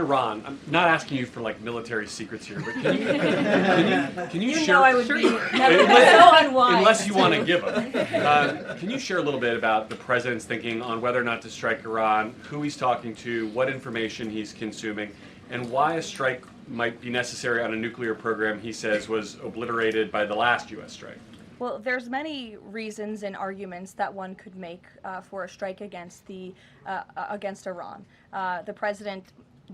Iran, I'm not asking you for like military secrets here, but can you share? Know I would be so unwise. Unless you want to give them. Can you share a little bit about the president's thinking on whether or not to strike Iran, who he's talking to, what information he's consuming, and why a strike might be necessary on a nuclear program he says was obliterated by the last U.S. strike? Well, there's many reasons and arguments that one could make for a strike against Iran. The president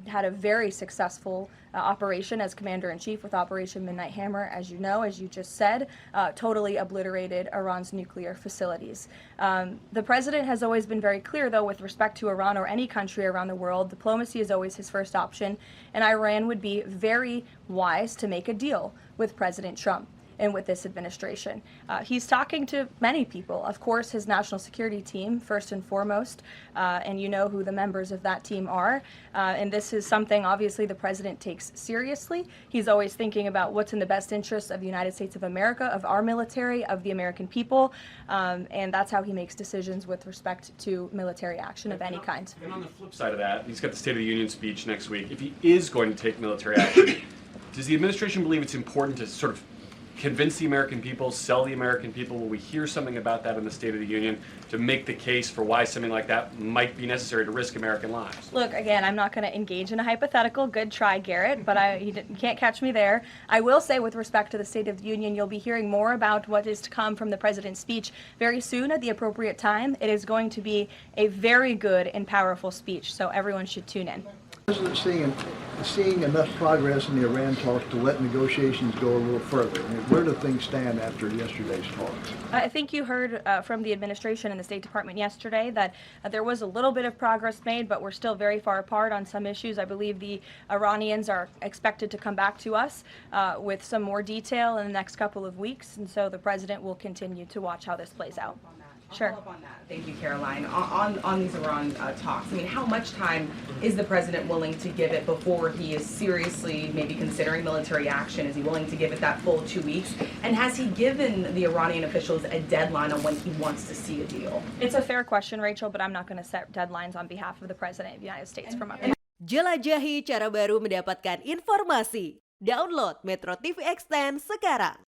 had a very successful operation as commander-in-chief with Operation Midnight Hammer, as you know, as you just said, totally obliterated Iran's nuclear facilities. The president has always been very clear, though, with respect to Iran or any country around the world, diplomacy is always his first option, and Iran would be very wise to make a deal with President Trump and with this administration. He's talking to many people. Of course, his national security team, first and foremost, and you know who the members of that team are. And this is something, obviously, the president takes seriously. He's always thinking about what's in the best interest of the United States of America, of our military, of the American people, and that's how he makes decisions with respect to military action of any kind. And on the flip side of that, he's got the State of the Union speech next week. If he is going to take military action, does the administration believe it's important to sort of convince the American people, sell the American people? Will we hear something about that in the State of the Union to make the case for why something like that might be necessary to risk American lives? Look, again, I'm not going to engage in a hypothetical. Good try, Garrett, but you can't catch me there. I will say, with respect to the State of the Union, you'll be hearing more about what is to come from the president's speech very soon at the appropriate time. It is going to be a very good and powerful speech, so everyone should tune in. The president seeing enough progress in the Iran talks to let negotiations go a little further. I mean, where do things stand after yesterday's talks? I think you heard from the administration and the State Department yesterday that there was a little bit of progress made, but we're still very far apart on some issues. I believe the Iranians are expected to come back to us with some more detail in the next couple of weeks, and so the president will continue to watch how this plays out. Sure. I'll follow up on that. Thank you, Caroline. On these Iran talks, I mean, how much time is the president willing to give it before he is seriously maybe considering military action? Is he willing to give it that full 2 weeks? And has he given the Iranian officials a deadline on when he wants to see a deal? It's a fair question, Rachel, but I'm not going to set deadlines on behalf of the President of the United States from up. Jelajahi cara baru mendapatkan informasi. Download Metro TV Extend sekarang.